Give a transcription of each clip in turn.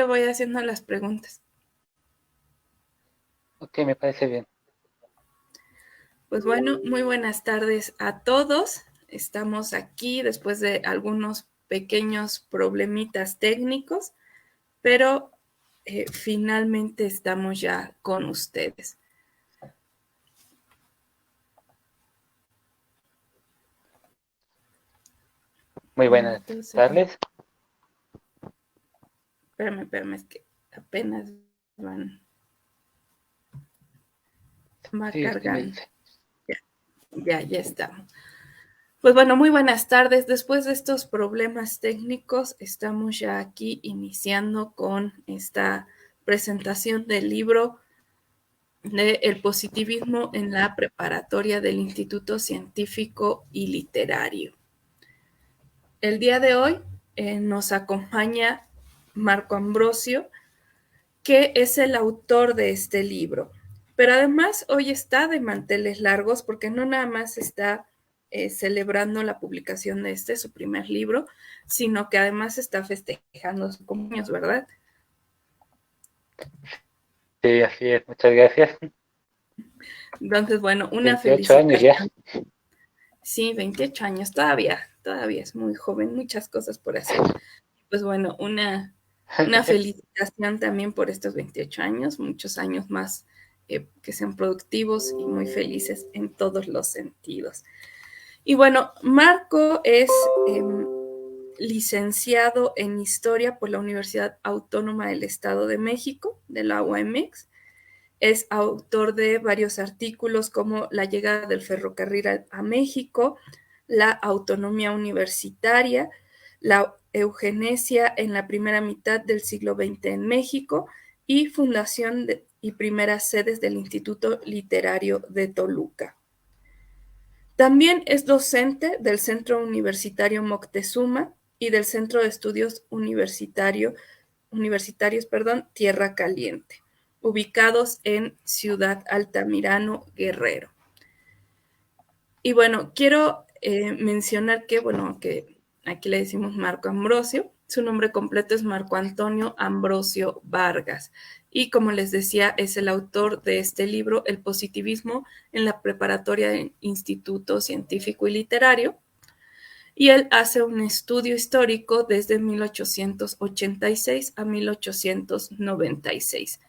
le voy haciendo las preguntas. Ok, me parece bien. Pues bueno, muy buenas tardes a todos. Estamos aquí después de algunos pequeños problemitas técnicos, pero finalmente estamos ya con ustedes. Muy buenas Entonces, tardes. espérame, es que apenas va Sí, usted me cargando. dice. Ya estamos. Pues bueno, muy buenas tardes. Después de estos problemas técnicos, estamos ya aquí iniciando con esta presentación del libro de El positivismo en la preparatoria del Instituto Científico y Literario. El día de hoy nos acompaña Marco Ambrosio, que es el autor de este libro. Pero además hoy está de manteles largos porque no nada más está celebrando la publicación de su primer libro, sino que además está festejando su cumpleaños, ¿verdad? Sí, así es. Muchas gracias. Entonces, bueno, una 28 años ya. felicitación. Sí, 28 años, todavía es muy joven, muchas cosas por hacer. Pues bueno, una felicitación también por estos 28 años, muchos años más que sean productivos y muy felices en todos los sentidos. Y bueno, Marco es licenciado en Historia por la Universidad Autónoma del Estado de México, de la UAMX. Es autor de varios artículos como La llegada del ferrocarril a México, La autonomía universitaria, La eugenesia en la primera mitad del siglo XX en México y fundación y primeras sedes del Instituto Literario de Toluca. También es docente del Centro Universitario Moctezuma y del Centro de Estudios Universitarios, Tierra Caliente, ubicados en Ciudad Altamirano, Guerrero. Y bueno, quiero mencionar que aquí le decimos Marco Ambrosio, su nombre completo es Marco Antonio Ambrosio Vargas. Y como les decía, es el autor de este libro, El positivismo en la preparatoria del Instituto Científico y Literario. Y él hace un estudio histórico desde 1886 a 1896.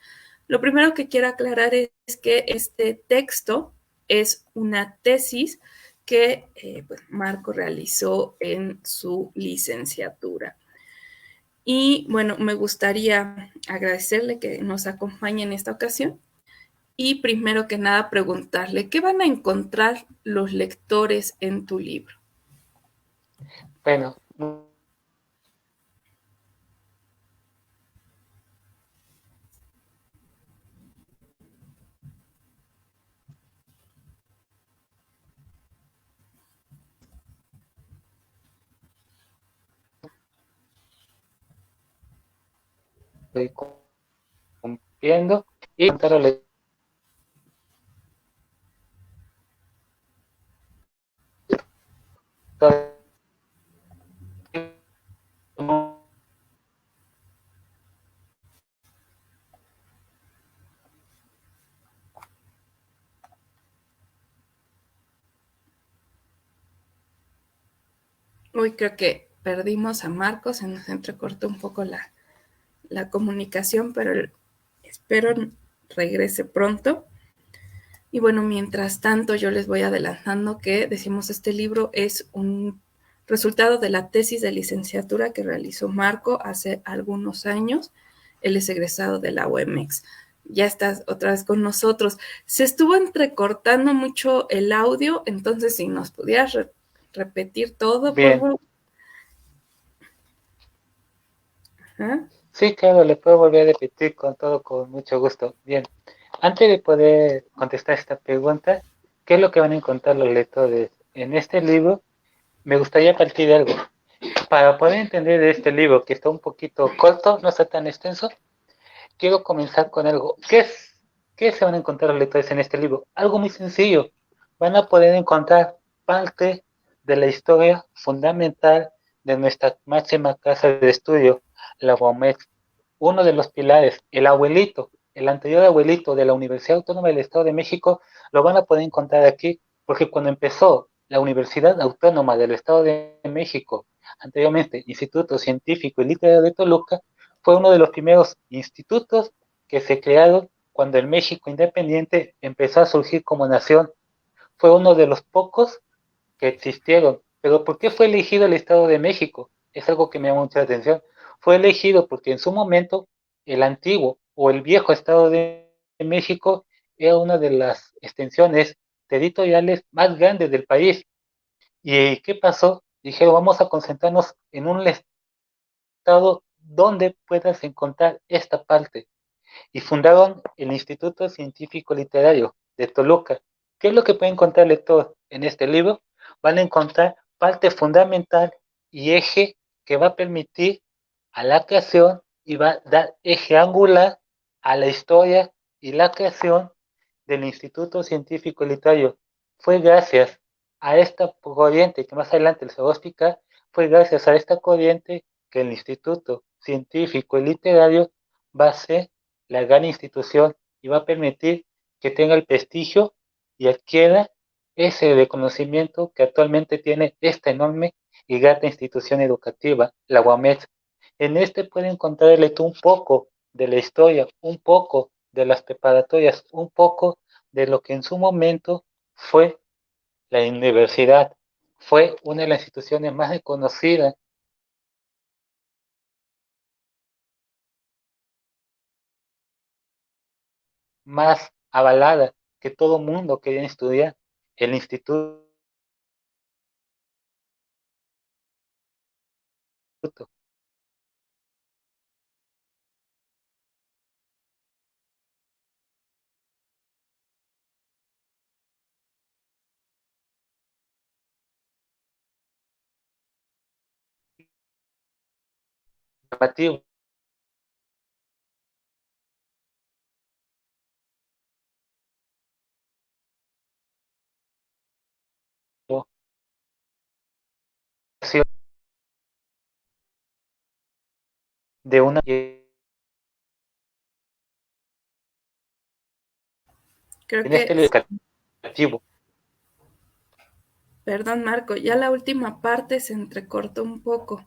Lo primero que quiero aclarar es que este texto es una tesis que pues Marco realizó en su licenciatura. Y bueno, me gustaría agradecerle que nos acompañe en esta ocasión y primero que nada preguntarle, ¿qué van a encontrar los lectores en tu libro? Bueno, estoy cumpliendo y contar a la historia. Uy, creo que perdimos a Marcos, se nos entrecortó un poco la comunicación, pero espero regrese pronto. Y bueno, mientras tanto yo les voy adelantando que decimos este libro es un resultado de la tesis de licenciatura que realizó Marco hace algunos años. Él es egresado de la UMX. Ya estás otra vez con nosotros. Se estuvo entrecortando mucho el audio, entonces si nos pudieras repetir todo, por Bien, favor. ¿Ah? sí, claro, le puedo volver a repetir con todo, con mucho gusto. Bien, antes de poder contestar esta pregunta, ¿qué es lo que van a encontrar los lectores en este libro? Me gustaría partir de algo. Para poder entender este libro, que está un poquito corto, no está tan extenso, quiero comenzar con algo. ¿Qué se van a encontrar los lectores en este libro? Algo muy sencillo. Van a poder encontrar parte de la historia fundamental de nuestra máxima casa de estudio, la UAMEX. uno de los pilares, el abuelito, el anterior abuelito de la Universidad Autónoma del Estado de México, lo van a poder encontrar aquí, porque cuando empezó la Universidad Autónoma del Estado de México, anteriormente Instituto Científico y Literario de Toluca, fue uno de los primeros institutos que se crearon cuando el México independiente empezó a surgir como nación. Fue uno de los pocos que existieron. Pero ¿por qué fue elegido el Estado de México? Es algo que me llama mucha atención. Fue elegido porque en su momento el antiguo o el viejo Estado de México era una de las extensiones territoriales más grandes del país. ¿Y qué pasó? Dijeron, vamos a concentrarnos en un estado donde puedas encontrar esta parte. Y fundaron el Instituto Científico Literario de Toluca. ¿Qué es lo que pueden encontrar lector en este libro? Van a encontrar parte fundamental y eje que va a permitir a la creación y va a dar eje angular a la historia y la creación del Instituto Científico Literario. Fue gracias a esta corriente, que más adelante les voy a explicar, fue gracias a esta corriente que el Instituto Científico y Literario va a ser la gran institución y va a permitir que tenga el prestigio y adquiera ese reconocimiento que actualmente tiene esta enorme y grata institución educativa, la UAMED. En este puede encontrarle un poco de la historia, un poco de las preparatorias, un poco de lo que en su momento fue la universidad. Fue una de las instituciones más reconocidas, más avalada, que todo mundo quería estudiar. El instituto llamativo de una en Creo este que, educativo. perdón Marco, ya la última parte se entrecortó un poco.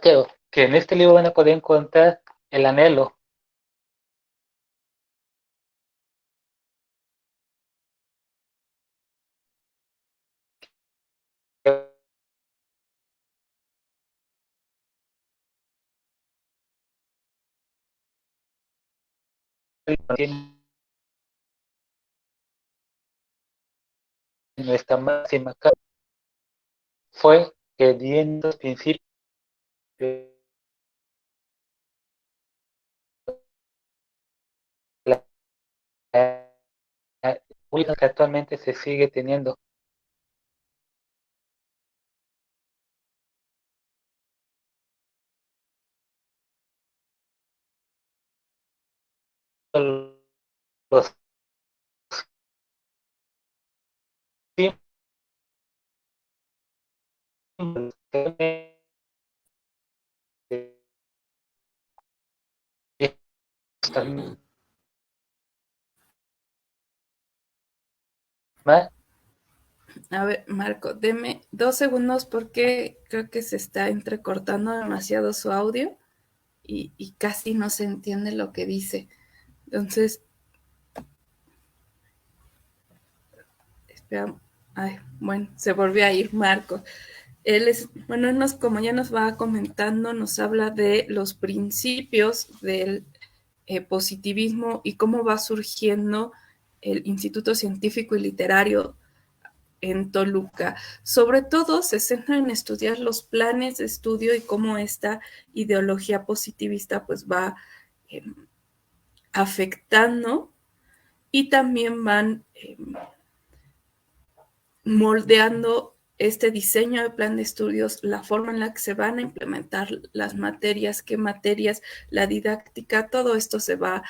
Creo que en este libro van a poder encontrar el anhelo que tiene nuestra máxima fue que viendo los principios la, la que actualmente se sigue teniendo los símbolos más A ver, Marco, deme 2 segundos porque creo que se está entrecortando demasiado su audio y casi no se entiende lo que dice. Entonces, espera, ay, bueno, se volvió a ir Marco. Él es, bueno, como ya nos va comentando, nos habla de los principios del positivismo y cómo va surgiendo el Instituto Científico y Literario en Toluca. Sobre todo se centra en estudiar los planes de estudio y cómo esta ideología positivista pues va eh, afectando y también van moldeando este diseño de plan de estudios, la forma en la que se van a implementar las materias, qué materias, la didáctica, todo esto se va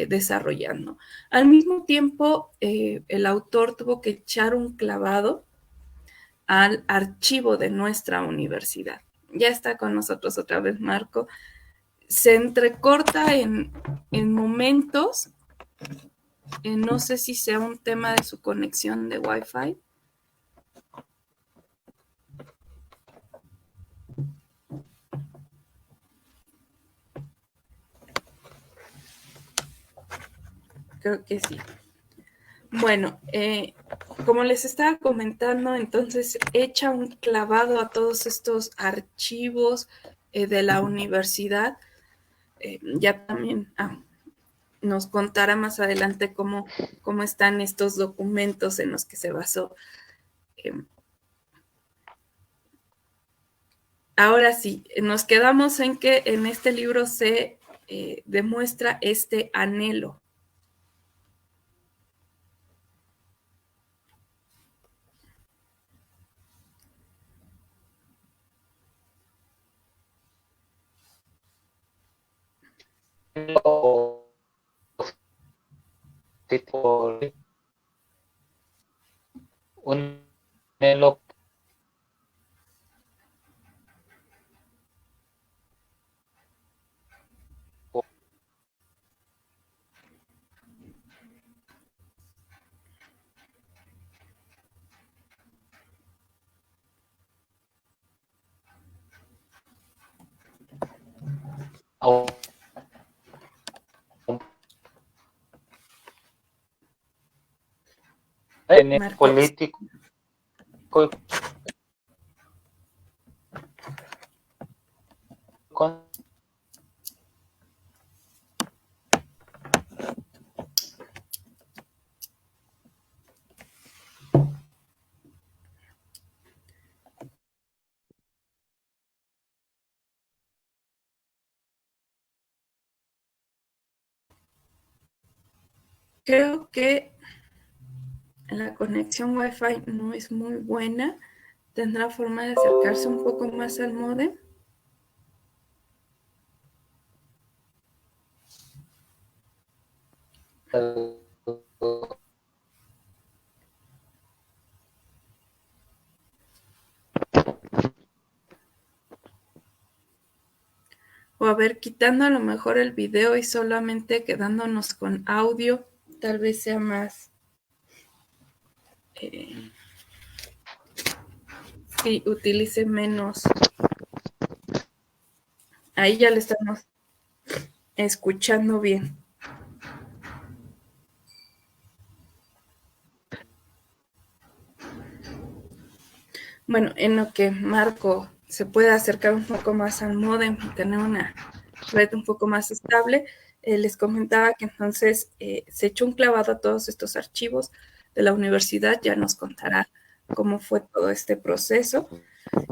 desarrollando. Al mismo tiempo, el autor tuvo que echar un clavado al archivo de nuestra universidad. ya está con nosotros otra vez Marco. Se entrecorta en momentos. No sé si sea un tema de su conexión de Wi-Fi. Creo que sí. Bueno, como les estaba comentando, entonces echa un clavado a todos estos archivos de la universidad. Ya también nos contará más adelante cómo están estos documentos en los que se basó. Ahora sí, nos quedamos en que en este libro se demuestra este anhelo. Un anhelo Marcos. político. Creo que la conexión Wi-Fi no es muy buena. ¿Tendrá forma de acercarse un poco más al módem? O a ver, quitando a lo mejor el video y solamente quedándonos con audio, tal vez sea más... y utilice menos. Ahí ya le estamos escuchando bien. Bueno, en lo que Marco se puede acercar un poco más al módem y tener una red un poco más estable, les comentaba que entonces se echó un clavado a todos estos archivos de la universidad, ya nos contará cómo fue todo este proceso.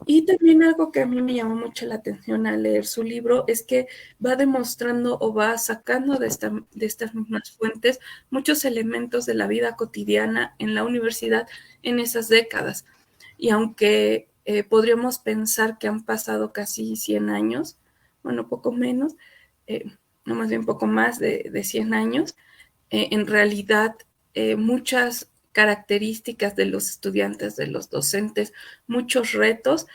Y también algo que a mí me llamó mucho la atención al leer su libro es que va demostrando o va sacando de estas mismas fuentes muchos elementos de la vida cotidiana en la universidad en esas décadas. Y aunque podríamos pensar que han pasado casi 100 años, bueno, poco menos, no más bien poco más de 100 años, en realidad muchas características de los estudiantes, de los docentes, muchos retos,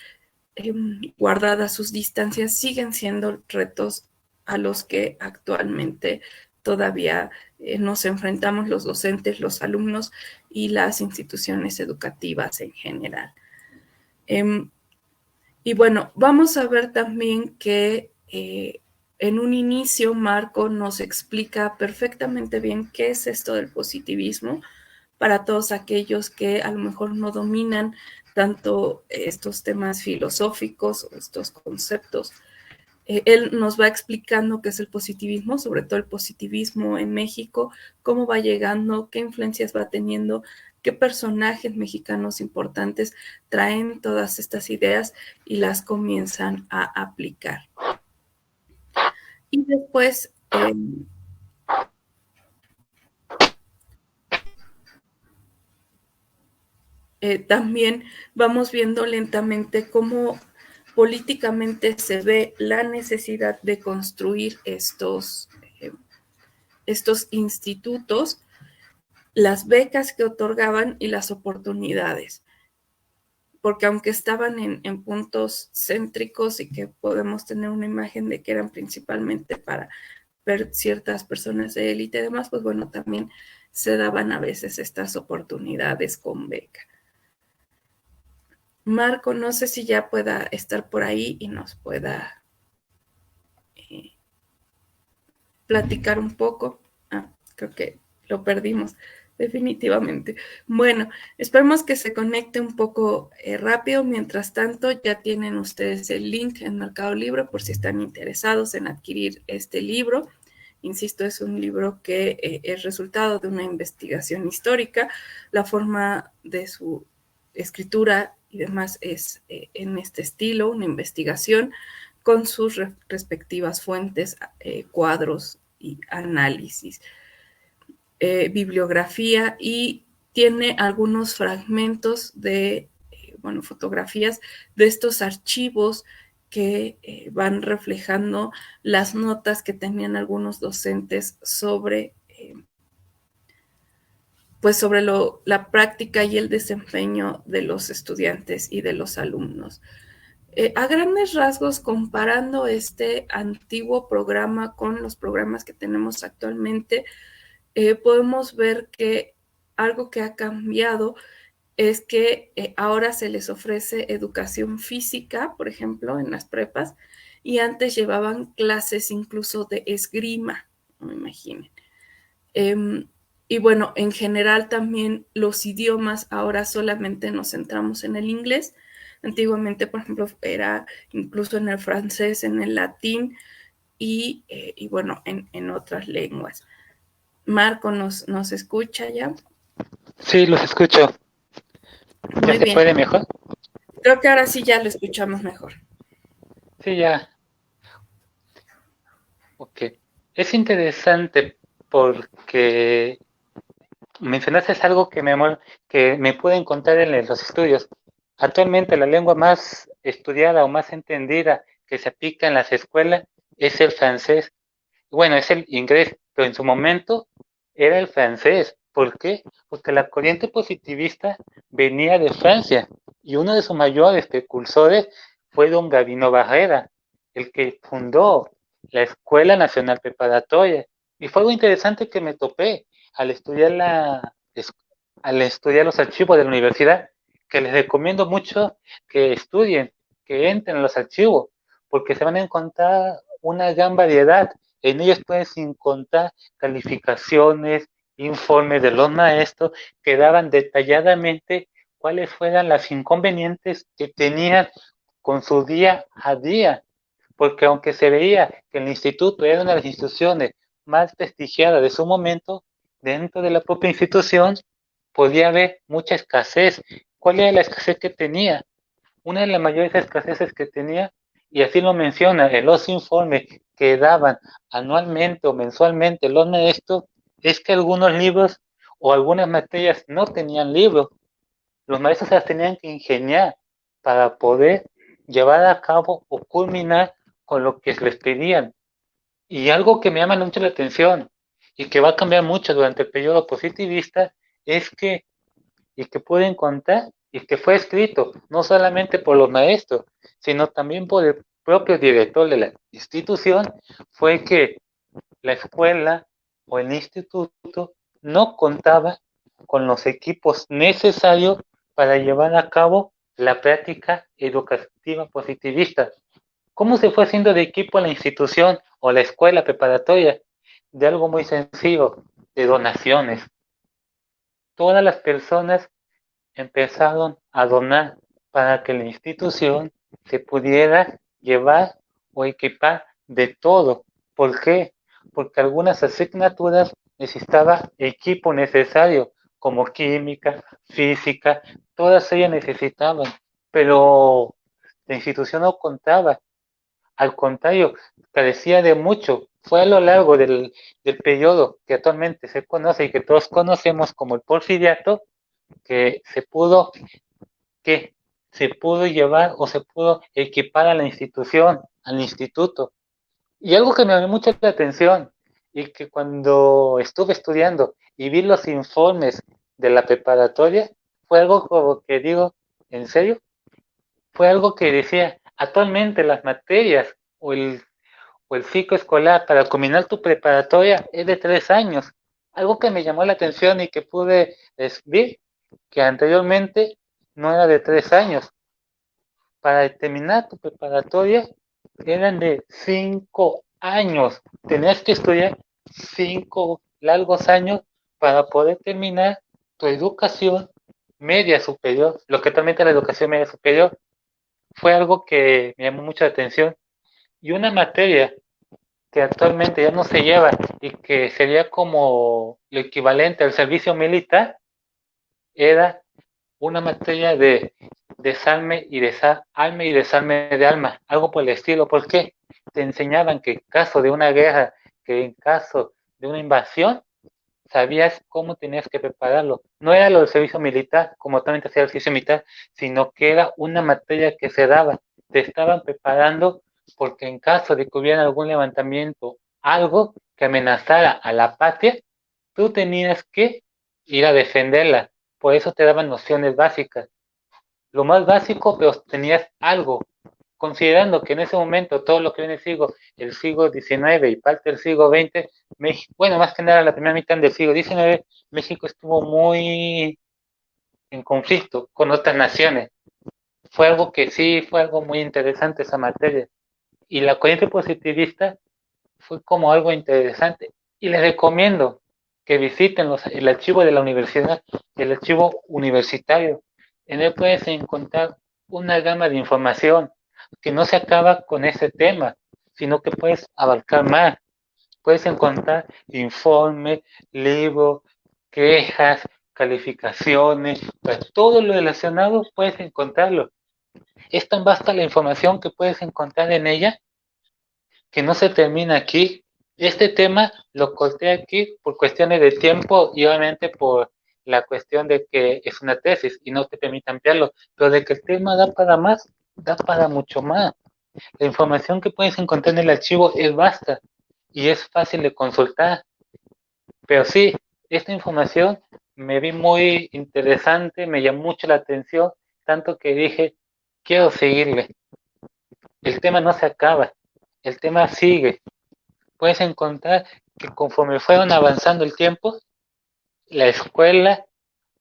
guardadas sus distancias, siguen siendo retos a los que actualmente todavía nos enfrentamos los docentes, los alumnos y las instituciones educativas en general. Y bueno, vamos a ver también que en un inicio Marco nos explica perfectamente bien qué es esto del positivismo para todos aquellos que a lo mejor no dominan tanto estos temas filosóficos o estos conceptos. Él nos va explicando qué es el positivismo, sobre todo el positivismo en México, cómo va llegando, qué influencias va teniendo, qué personajes mexicanos importantes traen todas estas ideas y las comienzan a aplicar. Y después también vamos viendo lentamente cómo políticamente se ve la necesidad de construir estos institutos, las becas que otorgaban y las oportunidades. porque aunque estaban en puntos céntricos y que podemos tener una imagen de que eran principalmente para ver ciertas personas de élite y demás, pues bueno, también se daban a veces estas oportunidades con beca. Marco, no sé si ya pueda estar por ahí y nos pueda platicar un poco. Creo que lo perdimos definitivamente. Bueno, esperemos que se conecte un poco rápido. Mientras tanto, ya tienen ustedes el link en Mercado Libre por si están interesados en adquirir este libro. Insisto, es un libro que es resultado de una investigación histórica. La forma de su escritura y demás es en este estilo, una investigación con sus respectivas fuentes, cuadros y análisis, bibliografía, y tiene algunos fragmentos de, bueno, fotografías de estos archivos que van reflejando las notas que tenían algunos docentes sobre, pues sobre la práctica y el desempeño de los estudiantes y de los alumnos. A grandes rasgos, comparando este antiguo programa con los programas que tenemos actualmente, podemos ver que algo que ha cambiado es que ahora se les ofrece educación física, por ejemplo, en las prepas, y antes llevaban clases incluso de esgrima, no me imaginen. Y bueno, en general también los idiomas, ahora solamente nos centramos en el inglés. Antiguamente, por ejemplo, era incluso en el francés, en el latín y bueno, en otras lenguas. Marco, ¿nos escucha ya? Sí, los escucho. ¿Ya Muy se bien. puede mejor? Creo que ahora sí ya lo escuchamos mejor. Sí, ya. Ok. Es interesante porque mencionaste algo que me pude encontrar en los estudios. Actualmente la lengua más estudiada o más entendida que se aplica en las escuelas es el francés. Bueno, es el inglés, pero en su momento era el francés. ¿Por qué? Porque la corriente positivista venía de Francia y uno de sus mayores precursores fue don Gabino Barrera, el que fundó la Escuela Nacional Preparatoria. Y fue algo interesante que me topé al estudiar, al estudiar los archivos de la universidad, que les recomiendo mucho que estudien, que entren en los archivos, porque se van a encontrar una gran variedad. En ellos pueden encontrar calificaciones, informes de los maestros que daban detalladamente cuáles fueran las inconvenientes que tenían con su día a día, porque aunque se veía que el instituto era una de las instituciones más prestigiadas de su momento, dentro de la propia institución podía haber mucha escasez. ¿Cuál era la escasez que tenía? Una de las mayores escaseces que tenía, y así lo menciona en los informes que daban anualmente o mensualmente los maestros, es que algunos libros o algunas materias no tenían libros. Los maestros se las tenían que ingeniar para poder llevar a cabo o culminar con lo que les pedían. Y algo que me llama mucho la atención y que va a cambiar mucho durante el periodo positivista es que, y que pueden contar, y que fue escrito no solamente por los maestros, sino también por el propio director de la institución, fue que la escuela o el instituto no contaba con los equipos necesarios para llevar a cabo la práctica educativa positivista. ¿Cómo se fue haciendo de equipo la institución o la escuela preparatoria? De algo muy sencillo, de donaciones. Todas las personas empezaron a donar para que la institución se pudiera llevar o equipar de todo. ¿Por qué? Porque algunas asignaturas necesitaba equipo necesario, como química, física, todas ellas necesitaban, pero la institución no contaba. Al contrario, carecía de mucho. Fue a lo largo del periodo que actualmente se conoce y que todos conocemos como el porfiriato, que que se pudo llevar o se pudo equipar a la institución, al instituto. Y algo que me llamó mucho la atención y que cuando estuve estudiando y vi los informes de la preparatoria, fue algo como que digo, ¿en serio? fue algo que decía, actualmente las materias o el ciclo escolar para culminar tu preparatoria es de 3 años. Algo que me llamó la atención y que pude ver que anteriormente no era de 3 años. Para terminar tu preparatoria eran de 5 años. Tenías que estudiar 5 largos años para poder terminar tu educación media superior, lo que también es la educación media superior. Fue algo que me llamó mucha atención. Y una materia que actualmente ya no se lleva y que sería como lo equivalente al servicio militar, era una materia de desarme y desarme y desarme de alma, algo por el estilo. ¿Por qué? Te enseñaban que en caso de una guerra, que en caso de una invasión, sabías cómo tenías que prepararlo. No era lo del servicio militar, como también te hacía el servicio militar, sino que era una materia que se daba. Te estaban preparando porque en caso de que hubiera algún levantamiento, algo que amenazara a la patria, tú tenías que ir a defenderla. Por eso te daban nociones básicas. Lo más básico, pero tenías algo. Considerando que en ese momento todo lo que viene el siglo XIX y parte del siglo XX, México, bueno, más que nada la primera mitad del siglo XIX, México estuvo muy en conflicto con otras naciones. Fue algo que sí, fue algo muy interesante esa materia. Y la corriente positivista fue como algo interesante. Y les recomiendo que visiten el archivo de la universidad, el archivo universitario. En él puedes encontrar una gama de información que no se acaba con ese tema, sino que puedes abarcar más. Puedes encontrar informes, libros, quejas, calificaciones, pues todo lo relacionado puedes encontrarlo. Es tan vasta la información que puedes encontrar en ella que no se termina aquí. Este tema lo corté aquí por cuestiones de tiempo y obviamente por la cuestión de que es una tesis y no te permite ampliarlo, pero de que el tema da para más, da para mucho más. La información que puedes encontrar en el archivo es vasta y es fácil de consultar, pero sí, esta información me vi muy interesante, me llamó mucho la atención, tanto que dije, quiero seguirle. El tema no se acaba, el tema sigue. Puedes encontrar que conforme fueron avanzando el tiempo, la escuela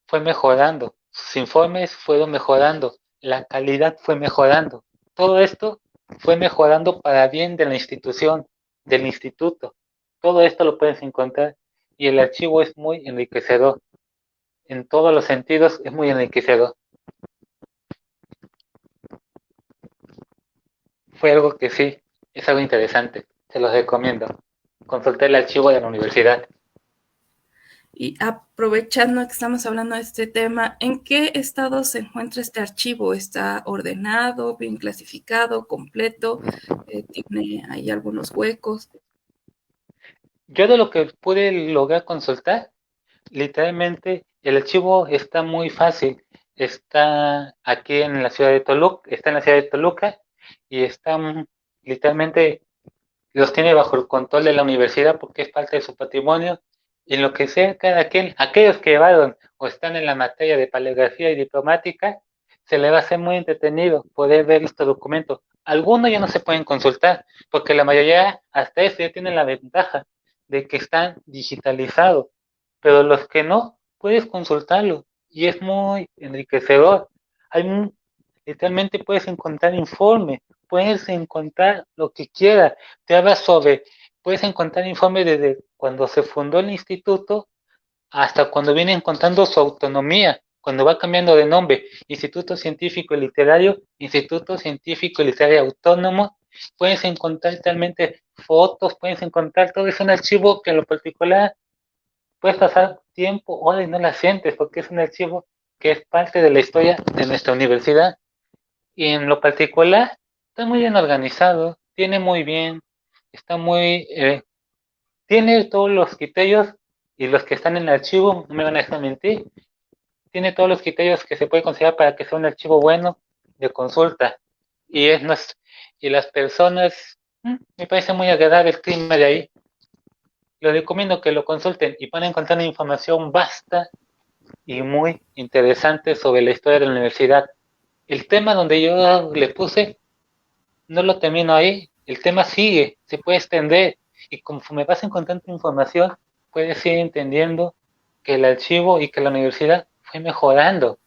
fue mejorando, sus informes fueron mejorando, la calidad fue mejorando. Todo esto fue mejorando para bien de la institución, del instituto. Todo esto lo puedes encontrar y el archivo es muy enriquecedor. En todos los sentidos es muy enriquecedor. Fue algo que sí, es algo interesante. Se los recomiendo. Consulté el archivo de la universidad. Y aprovechando que estamos hablando de este tema, ¿en qué estado se encuentra este archivo? ¿Está ordenado, bien clasificado, completo? ¿Tiene ahí algunos huecos? Yo de lo que pude lograr consultar, literalmente el archivo está muy fácil. Está aquí en la ciudad de Toluca, está en la ciudad de Toluca y está literalmente los tiene bajo el control de la universidad porque es parte de su patrimonio. Y en lo que sea cada quien, aquellos que llevaron o están en la materia de paleografía y diplomática, se les va a hacer muy entretenido poder ver estos documentos. Algunos ya no se pueden consultar, porque la mayoría hasta eso ya tienen la ventaja de que están digitalizados, pero los que no, puedes consultarlo y es muy enriquecedor. Hay literalmente puedes encontrar informes, puedes encontrar lo que quieras, te habla sobre, puedes encontrar informes desde cuando se fundó el instituto hasta cuando viene encontrando su autonomía, cuando va cambiando de nombre, Instituto Científico y Literario, Instituto Científico y Literario Autónomo, puedes encontrar realmente fotos, puedes encontrar todo, es un archivo que en lo particular puedes pasar tiempo, horas y no la sientes, porque es un archivo que es parte de la historia de nuestra universidad. Y en lo particular, está muy bien organizado, tiene muy bien, está muy, tiene todos los criterios y los que están en el archivo, no me van a dejar mentir, tiene todos los criterios que se puede considerar para que sea un archivo bueno de consulta. Y es y las personas, me parece muy agradable el clima de ahí. Les recomiendo que lo consulten y van a encontrar una información vasta y muy interesante sobre la historia de la universidad. El tema donde yo le puse, no lo termino ahí, el tema sigue, se puede extender y conforme vas encontrando información, puedes ir entendiendo que el archivo y que la universidad fue mejorando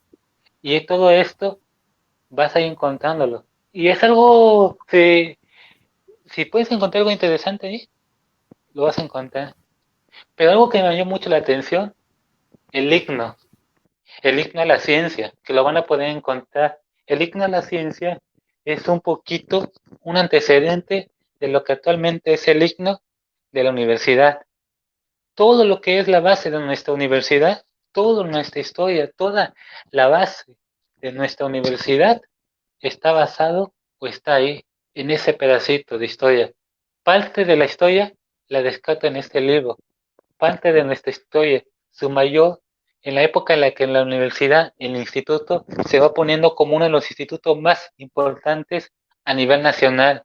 y todo esto vas a ir encontrándolo. Y es algo que si puedes encontrar algo interesante ahí, lo vas a encontrar. Pero algo que me llamó mucho la atención, el himno, el himno a la ciencia, que lo van a poder encontrar. El himno a la ciencia es un poquito un antecedente de lo que actualmente es el himno de la universidad. Todo lo que es la base de nuestra universidad, toda nuestra historia, toda la base de nuestra universidad está basado o está ahí, en ese pedacito de historia. Parte de la historia la descarto en este libro. Parte de nuestra historia, su mayor, en la época en la que en la universidad, el instituto, se va poniendo como uno de los institutos más importantes a nivel nacional.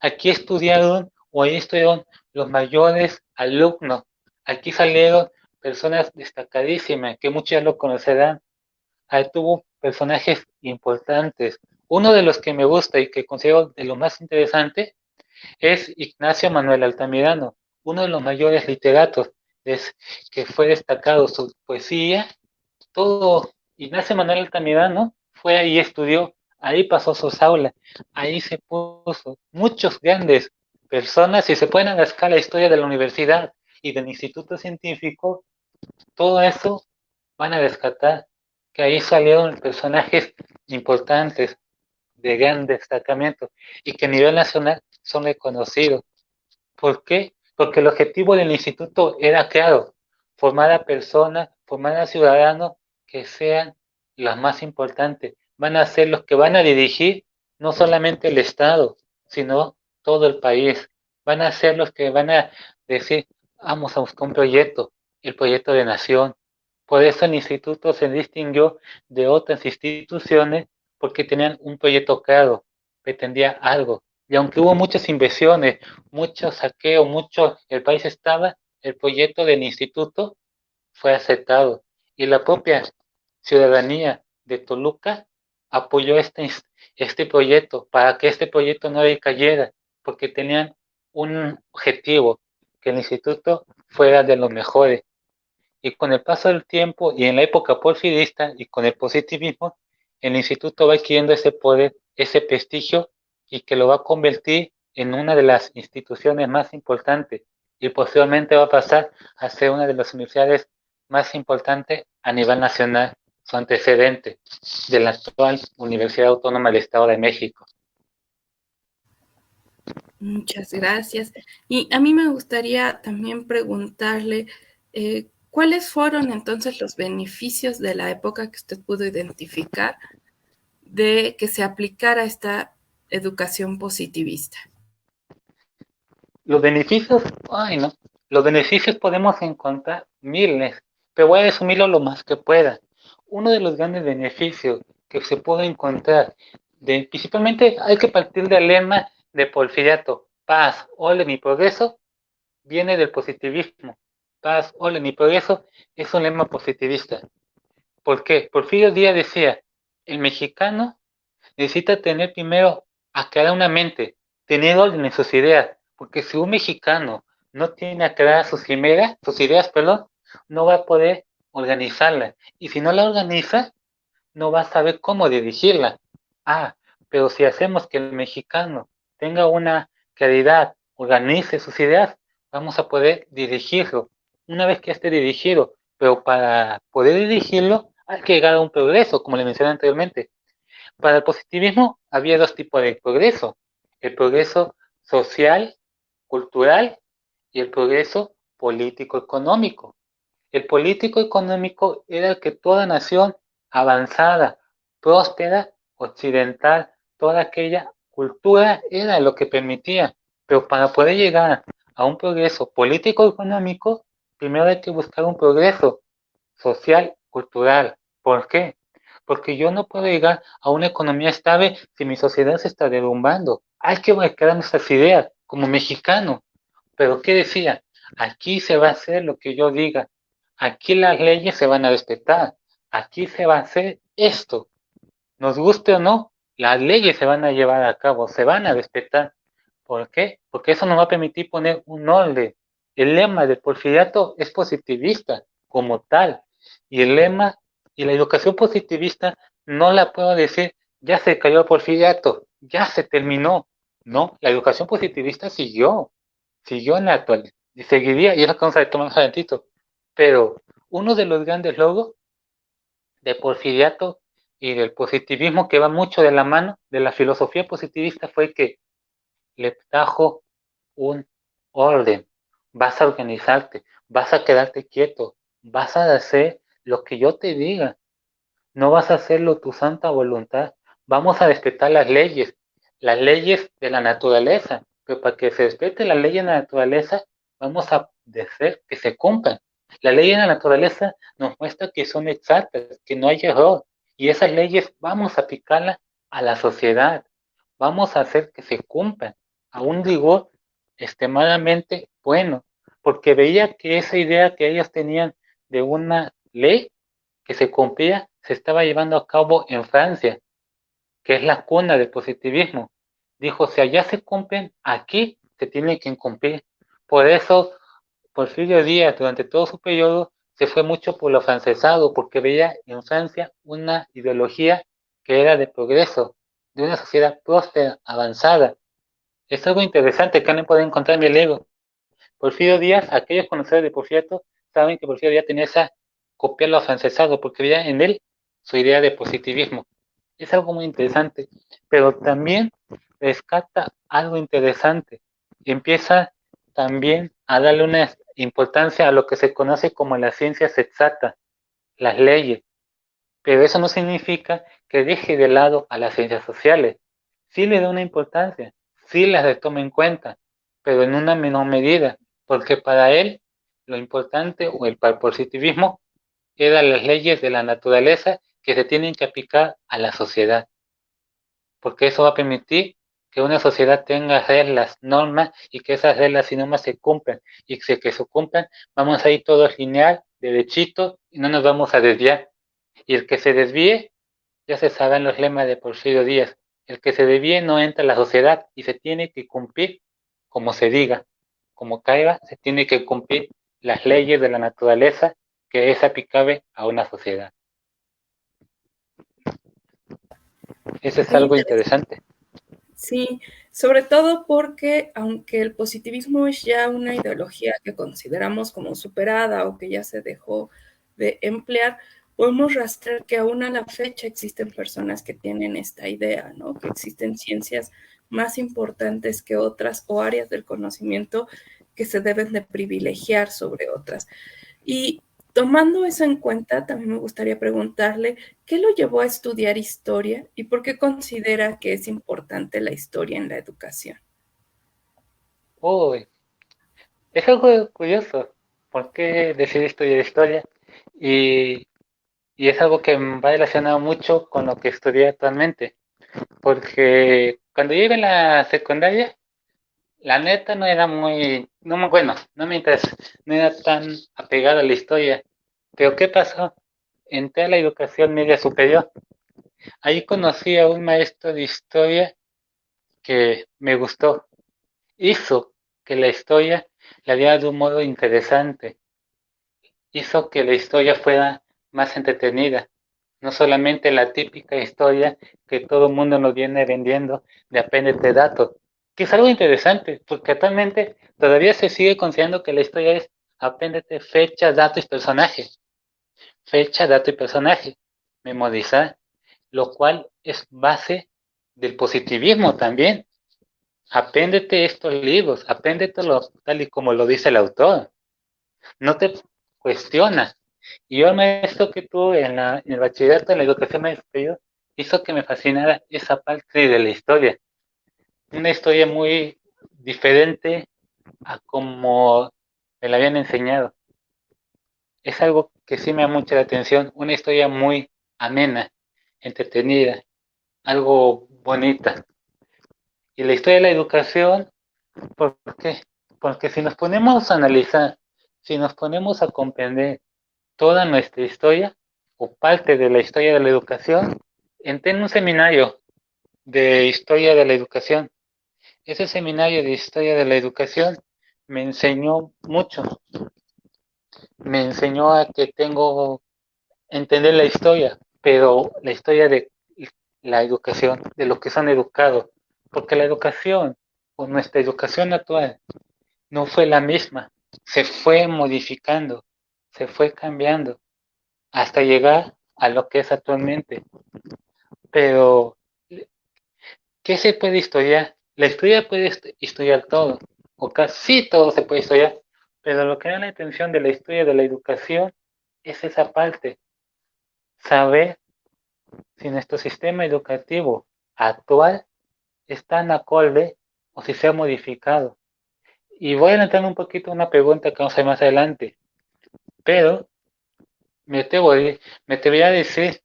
Aquí estudiaron o ahí estudiaron los mayores alumnos. Aquí salieron personas destacadísimas, que muchos ya lo conocerán. Ahí tuvo personajes importantes. Uno de los que me gusta y que considero de lo más interesante es Ignacio Manuel Altamirano, uno de los mayores literatos, es, que fue destacado su poesía, todo. Ignacio Manuel Altamirano fue ahí, estudió, ahí pasó sus aulas, ahí se puso muchos grandes personas, y se pueden agascar la historia de la universidad y del instituto científico, todo eso van a rescatar, que ahí salieron personajes importantes de gran destacamiento y que a nivel nacional son reconocidos. ¿Por qué? Porque el objetivo del instituto era claro, formar a personas, formar a ciudadanos que sean los más importantes. Van a ser los que van a dirigir no solamente el Estado, sino todo el país. Van a ser los que van a decir, vamos a buscar un proyecto, el proyecto de nación. Por eso el instituto se distinguió de otras instituciones porque tenían un proyecto claro, pretendía algo. Y aunque hubo muchas inversiones, mucho saqueo, mucho, el país estaba, el proyecto del instituto fue aceptado y la propia ciudadanía de Toluca apoyó este proyecto para que este proyecto no decayera, porque tenían un objetivo, que el instituto fuera de los mejores. Y con el paso del tiempo y en la época porfirista y con el positivismo, el instituto va adquiriendo ese poder, ese prestigio y que lo va a convertir en una de las instituciones más importantes y posteriormente va a pasar a ser una de las universidades más importantes a nivel nacional, su antecedente de la actual Universidad Autónoma del Estado de México. Muchas gracias. Y a mí me gustaría también preguntarle, ¿cuáles fueron entonces los beneficios de la época que usted pudo identificar de que se aplicara esta educación positivista? Los beneficios, ay no, los beneficios podemos encontrar miles, pero voy a resumirlo lo más que pueda. Uno de los grandes beneficios que se puede encontrar, principalmente hay que partir del lema de Porfiriato, paz, orden y progreso, viene del positivismo. Paz, orden y progreso es un lema positivista. ¿Por qué? Porfirio Díaz decía, el mexicano necesita tener primero aclarar una mente, tener orden en sus ideas, porque si un mexicano no tiene aclaradas sus ideas, perdón, no va a poder organizarla. Y si no la organiza, no va a saber cómo dirigirla. Ah, pero si hacemos que el mexicano tenga una claridad, organice sus ideas, vamos a poder dirigirlo. Una vez que esté dirigido, pero para poder dirigirlo hay que llegar a un progreso, como le mencioné anteriormente. Para el positivismo había dos tipos de progreso, el progreso social, cultural y el progreso político-económico. El político-económico era el que toda nación avanzada, próspera, occidental, toda aquella cultura era lo que permitía. Pero para poder llegar a un progreso político-económico, primero hay que buscar un progreso social, cultural. ¿Por qué? Porque yo no puedo llegar a una economía estable si mi sociedad se está derrumbando. Hay que marcar nuestras ideas como mexicano. Pero ¿qué decía? Aquí se va a hacer lo que yo diga. Aquí las leyes se van a respetar. Aquí se va a hacer esto. nos guste o no, las leyes se van a llevar a cabo, se van a respetar. ¿Por qué? Porque eso nos va a permitir poner un orden. El lema del Porfiriato es positivista como tal. Y el lema y la educación positivista no la puedo decir, ya se cayó el Porfiriato, ya se terminó. No, la educación positivista siguió en la actualidad y seguiría, y es lo que vamos a tomar más adelantito. Pero uno de los grandes logros de Porfiriato y del positivismo que va mucho de la mano de la filosofía positivista fue que le trajo un orden. Vas a organizarte, vas a quedarte quieto, vas a hacer lo que yo te diga, no vas a hacerlo tu santa voluntad. Vamos a respetar las leyes de la naturaleza, pero para que se respete la ley de la naturaleza, vamos a hacer que se cumplan. La ley de la naturaleza nos muestra que son exactas, que no hay error, y esas leyes vamos a aplicarlas a la sociedad, vamos a hacer que se cumplan a un rigor extremadamente bueno, porque veía que esa idea que ellos tenían de una ley que se cumplía se estaba llevando a cabo en Francia, que es la cuna del positivismo. Dijo, si allá se cumplen, aquí se tienen que cumplir. Por eso, Porfirio Díaz, durante todo su periodo, se fue mucho por lo francesado, porque veía en Francia una ideología que era de progreso, de una sociedad próspera, avanzada. Es algo interesante que no pueden encontrar en mi libro. Porfirio Díaz, aquellos conocedores de Porfiriato, saben que Porfirio Díaz tenía esa copiarlo afrancesado, porque veía en él su idea de positivismo. Es algo muy interesante, pero también rescata algo interesante. Empieza también a darle una importancia a lo que se conoce como las ciencias exactas, las leyes, pero eso no significa que deje de lado a las ciencias sociales. Sí le da una importancia, sí las toma en cuenta, pero en una menor medida, porque para él lo importante o el positivismo eran las leyes de la naturaleza que se tienen que aplicar a la sociedad, porque eso va a permitir que una sociedad tenga reglas, normas y que esas reglas y normas se cumplan y que se cumplan vamos a ir todos lineal, derechito y no nos vamos a desviar. Y el que se desvíe, ya se saben los lemas de Porfirio Díaz, el que se desvíe no entra a la sociedad y se tiene que cumplir como se diga, como caiga, se tiene que cumplir las leyes de la naturaleza que es aplicable a una sociedad. Eso es Muy algo interesante. interesante. Sí, sobre todo porque aunque el positivismo es ya una ideología que consideramos como superada o que ya se dejó de emplear, podemos rastrear que aún a la fecha existen personas que tienen esta idea, ¿no? Que existen ciencias más importantes que otras o áreas del conocimiento que se deben de privilegiar sobre otras. Y tomando eso en cuenta, también me gustaría preguntarle, ¿qué lo llevó a estudiar historia y por qué considera que es importante la historia en la educación? Uy, es algo curioso. ¿Por qué decidí estudiar historia? Y, y es algo que va relacionado mucho con lo que estudié actualmente. Porque cuando yo iba en la secundaria, la neta no era muy, no, bueno, no me interesa, no era tan apegado a la historia. Pero ¿qué pasó? Entré a la educación media superior. Ahí conocí a un maestro de historia que me gustó. Hizo que la historia la viera de un modo interesante. Hizo que la historia fuera más entretenida. No solamente la típica historia que todo el mundo nos viene vendiendo de apéndice datos, que es algo interesante, porque actualmente todavía se sigue considerando que la historia es apéndice fecha, dato y personaje. Fecha, dato y personaje. Memorizar, lo cual es base del positivismo también. Apéndete estos libros, apéndetelo tal y como lo dice el autor. No te cuestionas. Y yo el maestro que tuve en el bachillerato, en la educación media superior, hizo que me fascinara esa parte de la historia. Una historia muy diferente a como me la habían enseñado. Es algo que sí me da mucha la atención, una historia muy amena, entretenida, algo bonita. Y la historia de la educación, ¿por qué? Porque si nos ponemos a analizar, si nos ponemos a comprender toda nuestra historia o parte de la historia de la educación, entré en un seminario de historia de la educación. Ese seminario de historia de la educación me enseñó mucho. Me enseñó a que tengo entender la historia, pero la historia de la educación, de los que son educados, porque la educación, o nuestra educación actual, no fue la misma, se fue modificando, se fue cambiando, hasta llegar a lo que es actualmente. Pero, ¿qué se puede historiar? La historia puede historiar todo, o casi todo se puede historiar, pero lo que da la atención de la historia de la educación es esa parte, saber si nuestro sistema educativo actual está en acorde o si se ha modificado. Y voy a adelantar un poquito una pregunta que vamos a hacer más adelante, pero me atrevería a decir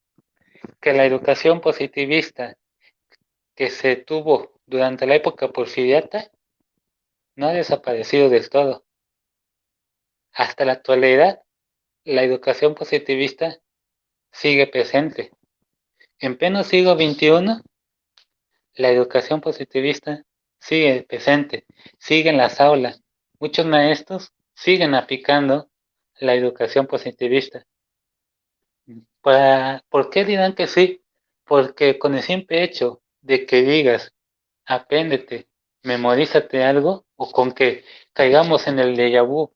que la educación positivista que se tuvo durante la época porfiriata no ha desaparecido del todo. Hasta la actualidad, la educación positivista sigue presente. En pleno siglo XXI, la educación positivista sigue presente, sigue en las aulas. Muchos maestros siguen aplicando la educación positivista. ¿Por qué dirán que sí? Porque con el simple hecho de que digas, apréndete, memorízate algo, o con que caigamos en el déjà vu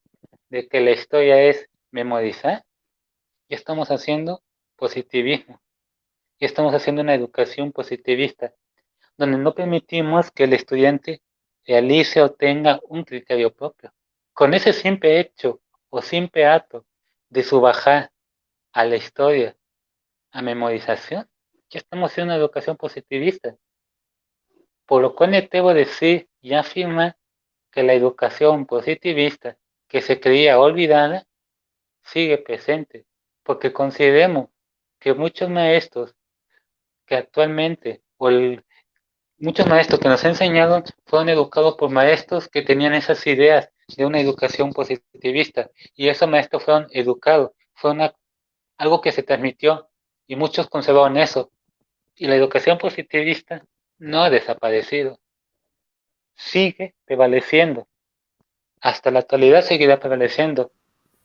de que la historia es memorizar, ya estamos haciendo positivismo, ya estamos haciendo una educación positivista, donde no permitimos que el estudiante realice o tenga un criterio propio. Con ese simple hecho o simple acto de su bajar a la historia, a memorización, ya estamos haciendo una educación positivista. Por lo cual debo decir y afirmar que la educación positivista que se creía olvidada sigue presente, porque consideremos que muchos maestros que actualmente, muchos maestros que nos enseñaron fueron educados por maestros que tenían esas ideas de una educación positivista, y esos maestros fueron educados, fue algo que se transmitió y muchos conservaron eso, y la educación positivista no ha desaparecido, sigue prevaleciendo, hasta la actualidad seguirá prevaleciendo,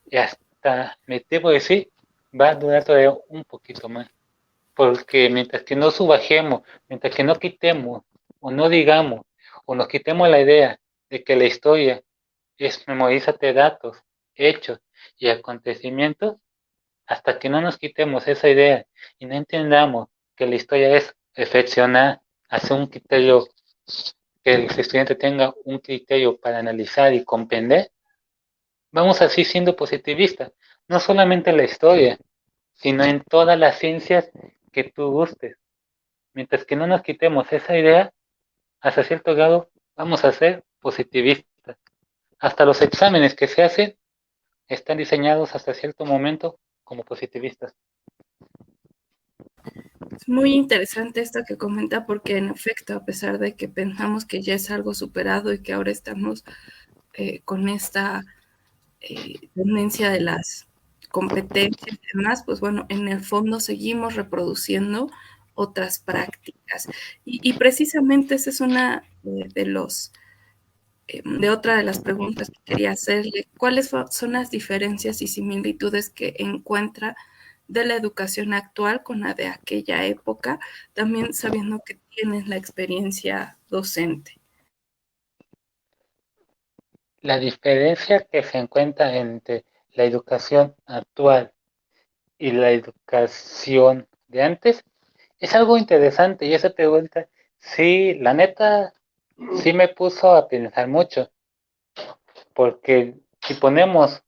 y hasta, me debo decir, va a durar todavía un poquito más, porque mientras que no subajemos, mientras que no quitemos o no digamos o nos quitemos la idea de que la historia es memorízate datos, hechos y acontecimientos, hasta que no nos quitemos esa idea y no entendamos que la historia es reflexionar, hacer un criterio, que el estudiante tenga un criterio para analizar y comprender, vamos así siendo positivistas, no solamente en la historia, sino en todas las ciencias que tú gustes. Mientras que no nos quitemos esa idea, hasta cierto grado vamos a ser positivistas. Hasta los exámenes que se hacen están diseñados hasta cierto momento como positivistas. Es muy interesante esto que comenta porque en efecto, a pesar de que pensamos que ya es algo superado y que ahora estamos con esta tendencia de las competencias y demás, pues bueno, en el fondo seguimos reproduciendo otras prácticas. Y precisamente esa es una de otra de las preguntas que quería hacerle. ¿Cuáles son las diferencias y similitudes que encuentra de la educación actual con la de aquella época, también sabiendo que tienes la experiencia docente? La diferencia que se encuentra entre la educación actual y la educación de antes es algo interesante, y esa pregunta, sí, la neta, sí me puso a pensar mucho, porque si ponemos,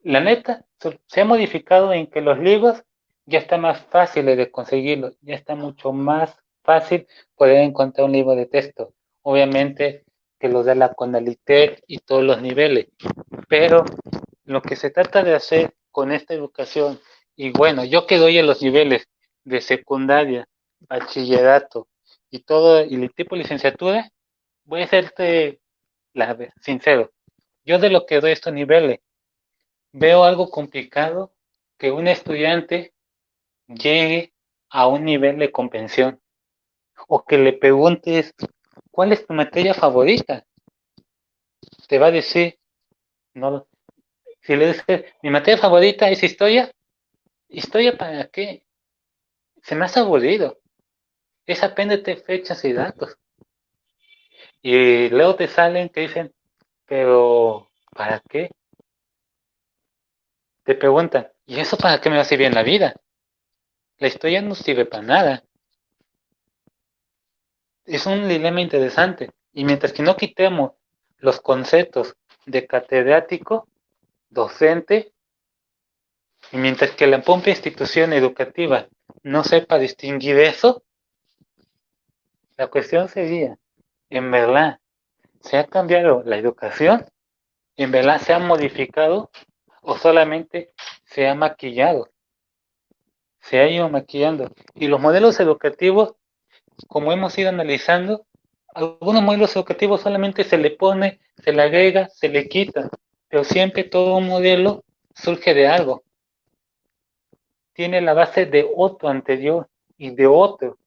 la neta, se ha modificado en que los libros ya está más fáciles de conseguirlos, ya está mucho más fácil poder encontrar un libro de texto. Obviamente que los da la Conaliter y todos los niveles, pero lo que se trata de hacer con esta educación, y bueno, yo que doy en los niveles de secundaria, bachillerato y todo, y el tipo de licenciatura, voy a serte sincero. Yo de lo que doy estos niveles, veo algo complicado que un estudiante llegue a un nivel de comprensión. O que le preguntes, ¿cuál es tu materia favorita? Te va a decir, no, si le dices, mi materia favorita es historia, ¿historia para qué? Se me hace aburrido. Es apéndete fechas y datos. Y luego te salen que dicen, pero ¿para qué? Te preguntan, ¿y eso para qué me va a servir en la vida? La historia no sirve para nada. Es un dilema interesante. Y mientras que no quitemos los conceptos de catedrático, docente, y mientras que la propia institución educativa no sepa distinguir eso, la cuestión sería, ¿en verdad se ha cambiado la educación? ¿En verdad se ha modificado? ¿O solamente se ha maquillado? Se ha ido maquillando. Y los modelos educativos, como hemos ido analizando, algunos modelos educativos solamente se le pone, se le agrega, se le quita, pero siempre todo modelo surge de algo. Tiene la base de otro anterior y de otro.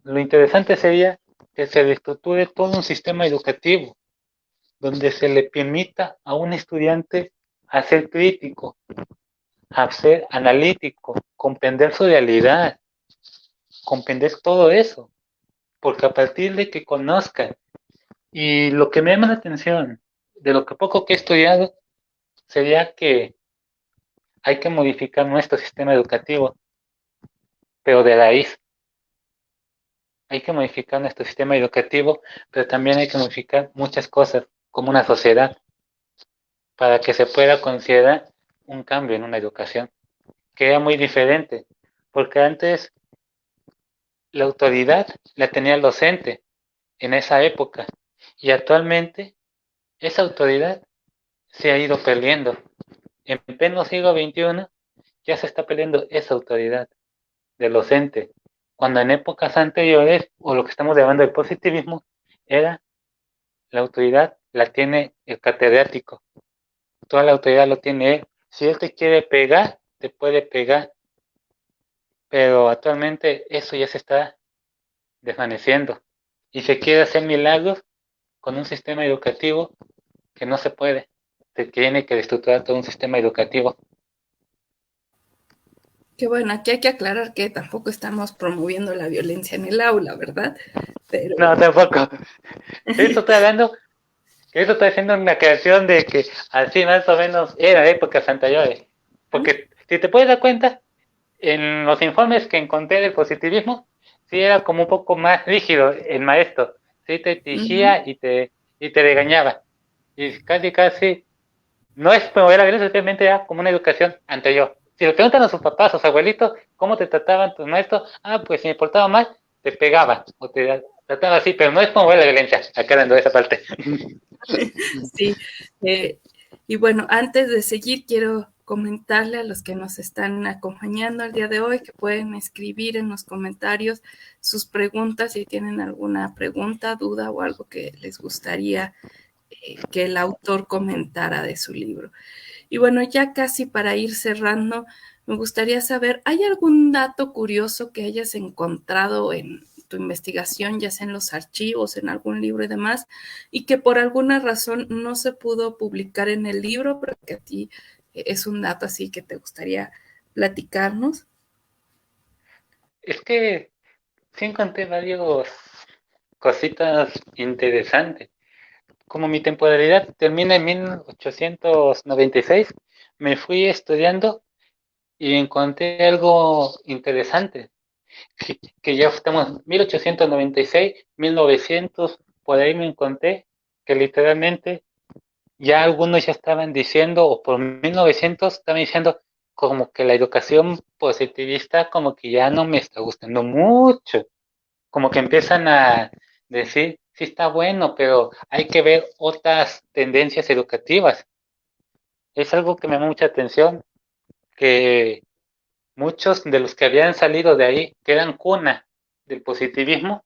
Lo interesante sería que se reestructure todo un sistema educativo donde se le permita a un estudiante a ser crítico, a ser analítico, comprender su realidad, comprender todo eso, porque a partir de que conozcan, y lo que me llama la atención de lo que poco que he estudiado sería que hay que modificar nuestro sistema educativo, pero de raíz. Hay que modificar nuestro sistema educativo, pero también hay que modificar muchas cosas como una sociedad para que se pueda considerar un cambio en una educación, que era muy diferente, porque antes la autoridad la tenía el docente en esa época y actualmente esa autoridad se ha ido perdiendo. En pleno siglo XXI ya se está perdiendo esa autoridad del docente, cuando en épocas anteriores, o lo que estamos llamando el positivismo, era la autoridad la tiene el catedrático, toda la autoridad lo tiene él. Si él te quiere pegar, te puede pegar, pero actualmente eso ya se está desvaneciendo y se quiere hacer milagros con un sistema educativo que no se puede. Se tiene que reestructurar todo un sistema educativo. Que bueno, aquí hay que aclarar que tampoco estamos promoviendo la violencia en el aula, ¿verdad? No, Pero tampoco. Eso está hablando, eso está haciendo una creación de que así más o menos era épocas anteriores. Porque si te puedes dar cuenta, en los informes que encontré del positivismo, sí era como un poco más rígido el maestro. Sí te exigía y te regañaba. Y casi, casi, no es promover la violencia, simplemente era como una educación anterior. Si le preguntan a sus papás, a sus abuelitos, cómo te trataban tus maestros, pues si me portaba mal, te pegaban o te trataba así, pero no es promover la violencia, aclarando esa parte. sí, y bueno, antes de seguir, quiero comentarle a los que nos están acompañando el día de hoy que pueden escribir en los comentarios sus preguntas si tienen alguna pregunta, duda o algo que les gustaría que el autor comentara de su libro. Y bueno, ya casi para ir cerrando, me gustaría saber, ¿hay algún dato curioso que hayas encontrado en tu investigación, ya sea en los archivos, en algún libro y demás, y que por alguna razón no se pudo publicar en el libro, pero que a ti es un dato así que te gustaría platicarnos? Es que sí encontré varios cositas interesantes. Como mi temporalidad termina en 1896, me fui estudiando y encontré algo interesante, que ya estamos 1896, 1900, por ahí me encontré que literalmente ya algunos ya estaban diciendo, o por 1900 estaban diciendo como que la educación positivista como que ya no me está gustando mucho, como que empiezan a decir, sí está bueno, pero hay que ver otras tendencias educativas. Es algo que me llama mucha atención, que muchos de los que habían salido de ahí, que eran cuna del positivismo,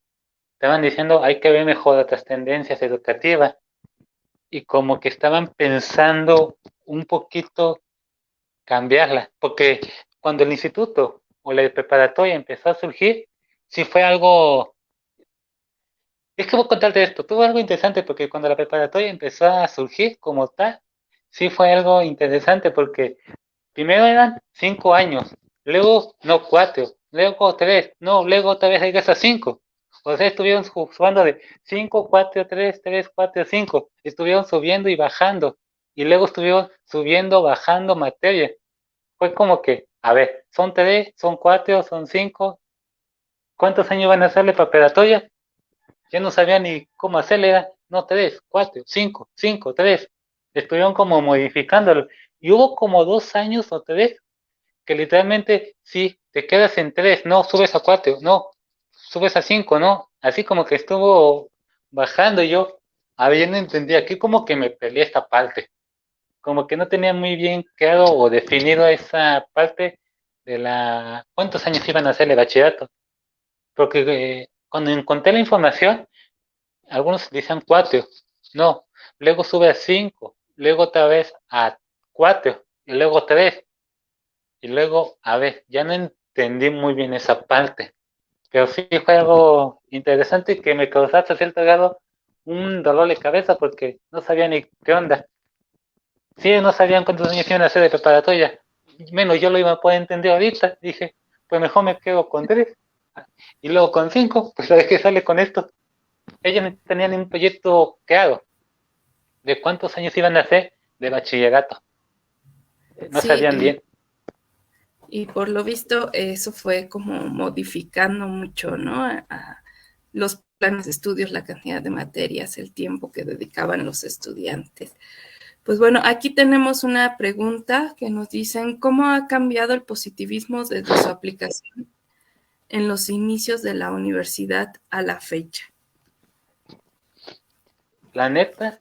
estaban diciendo hay que ver mejor otras tendencias educativas y como que estaban pensando un poquito cambiarla, porque cuando el instituto o la preparatoria empezó a surgir, sí fue algo. Es que voy a contarte esto, tuvo algo interesante porque cuando la preparatoria empezó a surgir como tal, sí fue algo interesante porque primero eran 5 años, luego no 4, luego 3, no, luego otra vez llegas a 5. O sea, estuvieron jugando de 5, 4, 3, 3, 4, 5. Estuvieron subiendo y bajando. Y luego estuvieron subiendo, bajando materia. Fue como que, a ver, son 3, son 4, son 5. ¿Cuántos años van a hacerle preparatoria? Ya no sabía ni cómo hacerle, era, no, 3, 4, 5, 5, 3. Estuvieron como modificándolo. Y hubo como 2 años o 3 que literalmente sí, te quedas en 3, no, subes a 4, no, subes a 5, no, así como que estuvo bajando. Y yo, a ver, yo no entendía, aquí como que me peleé esta parte, como que no tenía muy bien claro o definido esa parte de la, cuántos años iban a hacer el bachillerato, porque cuando encontré la información, algunos dicen 4, no, luego sube a 5, luego otra vez a 4, y luego 3. Y luego, a ver, ya no entendí muy bien esa parte, pero sí fue algo interesante que me causó hasta cierto grado un dolor de cabeza porque no sabía ni qué onda. Sí, no sabían cuántos años iban a hacer de preparatoria, menos yo lo iba a poder entender ahorita. Dije, pues mejor me quedo con 3 y luego con 5, pues a ver qué sale con esto. Ellos no tenían un proyecto claro de cuántos años iban a hacer de bachillerato, no Sí, sabían bien. y por lo visto eso fue como modificando mucho, ¿no? A los planes de estudios, la cantidad de materias, el tiempo que dedicaban los estudiantes. Pues bueno, aquí tenemos una pregunta que nos dicen, ¿cómo ha cambiado el positivismo desde su aplicación en los inicios de la universidad a la fecha? La neta,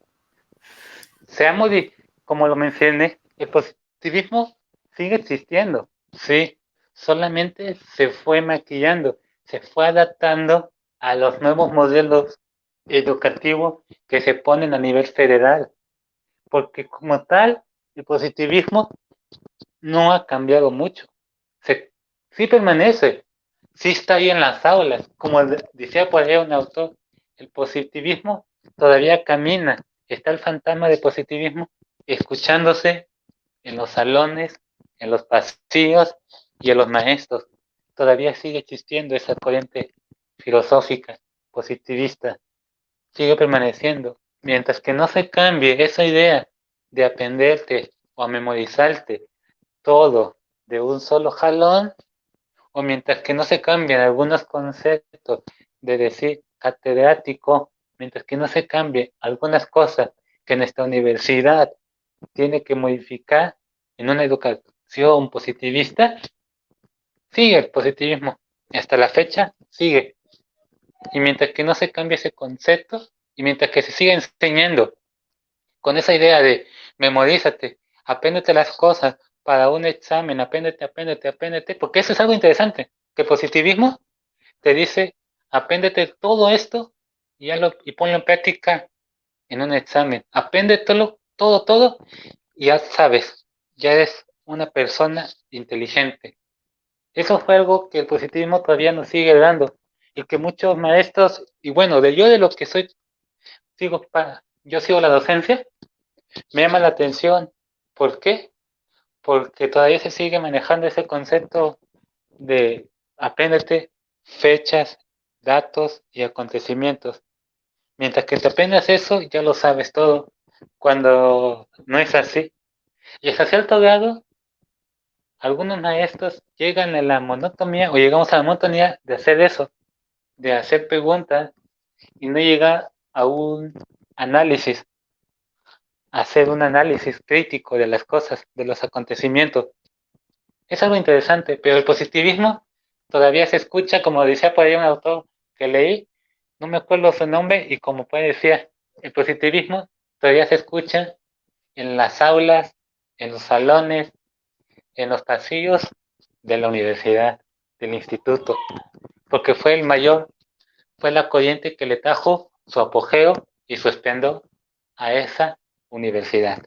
se ha modificado, como lo mencioné, el positivismo sigue existiendo, sí, solamente se fue maquillando, se fue adaptando a los nuevos modelos educativos que se ponen a nivel federal, porque como tal, el positivismo no ha cambiado mucho, se, sí permanece, sí está ahí en las aulas, como decía por ahí un autor, el positivismo todavía camina, está el fantasma de positivismo escuchándose en los salones, en los pasillos y en los maestros. Todavía sigue existiendo esa corriente filosófica positivista, sigue permaneciendo. Mientras que no se cambie esa idea de aprenderte o a memorizarte todo de un solo jalón, o mientras que no se cambien algunos conceptos de decir catedrático, mientras que no se cambie algunas cosas que nuestra universidad tiene que modificar en una educación positivista, sigue el positivismo. Hasta la fecha sigue. Y mientras que no se cambie ese concepto, y mientras que se siga enseñando con esa idea de memorízate, apréndete las cosas para un examen, apréndete, apréndete, apréndete, porque eso es algo interesante, que el positivismo te dice, apréndete todo esto y ponlo en práctica en un examen. Apréndetelo todo, todo, y ya sabes, ya eres una persona inteligente. Eso fue algo que el positivismo todavía nos sigue dando y que muchos maestros, y bueno, de lo que soy, yo sigo la docencia, me llama la atención. ¿Por qué? Porque todavía se sigue manejando ese concepto de apréndete fechas, datos y acontecimientos. Mientras que te aprendas eso, ya lo sabes todo. Cuando no es así. Y hasta cierto grado, algunos maestros llegan a la monotonía o llegamos a la monotonía de hacer eso, de hacer preguntas y no llegar a un análisis, a hacer un análisis crítico de las cosas, de los acontecimientos. Es algo interesante, pero el positivismo todavía se escucha, como decía por ahí un autor que leí, no me acuerdo su nombre, y como puede decir, el positivismo todavía se escucha en las aulas, en los salones, en los pasillos de la universidad, del instituto, porque fue el mayor, fue la corriente que le trajo su apogeo y su esplendor a esa universidad.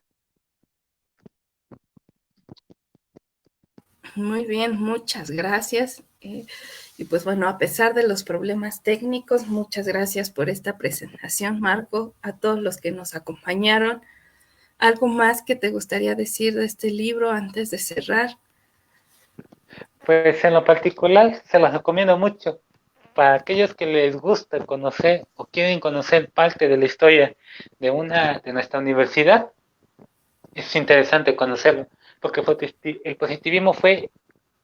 Muy bien, muchas gracias. Y pues bueno, a pesar de los problemas técnicos, muchas gracias por esta presentación, Marco, a todos los que nos acompañaron. ¿Algo más que te gustaría decir de este libro antes de cerrar? Pues en lo particular se los recomiendo mucho. Para aquellos que les gusta conocer o quieren conocer parte de la historia de nuestra universidad, es interesante conocerlo, porque el positivismo fue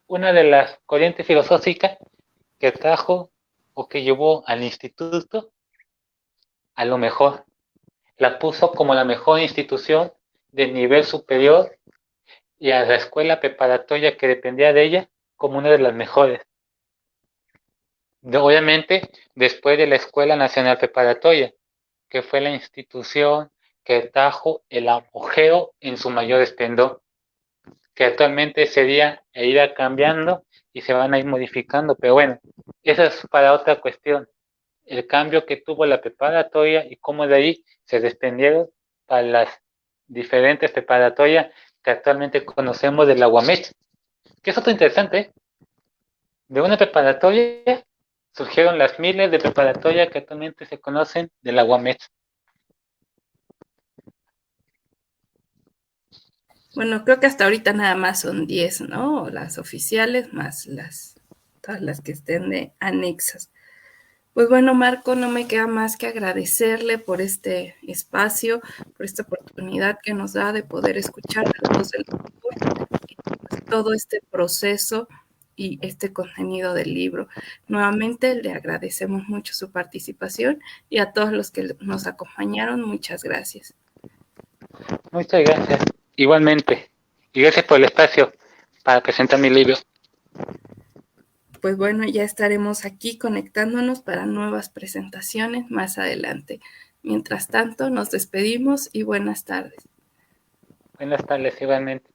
una de las corrientes filosóficas que trajo o que llevó al instituto a lo mejor. La puso como la mejor institución de nivel superior y a la escuela preparatoria que dependía de ella como una de las mejores. Obviamente, después de la Escuela Nacional Preparatoria, que fue la institución que trajo el apogeo en su mayor esplendor, que actualmente sería e irá cambiando y se van a ir modificando, pero bueno, eso es para otra cuestión. El cambio que tuvo la preparatoria y cómo de ahí se desprendieron para las diferentes preparatorias que actualmente conocemos de la UAMEC, que es otro interesante, ¿eh? De una preparatoria surgieron las miles de preparatorias que actualmente se conocen de la UAMEC. Bueno, creo que hasta ahorita nada más son 10, ¿no? Las oficiales más todas las que estén de anexas. Pues bueno, Marco, no me queda más que agradecerle por este espacio, por esta oportunidad que nos da de poder escuchar la voz del autor y pues, todo este proceso y este contenido del libro. Nuevamente le agradecemos mucho su participación y a todos los que nos acompañaron, muchas gracias. Muchas gracias. Igualmente. Y gracias por el espacio para presentar mi libro. Pues bueno, ya estaremos aquí conectándonos para nuevas presentaciones más adelante. Mientras tanto, nos despedimos y buenas tardes. Buenas tardes, igualmente.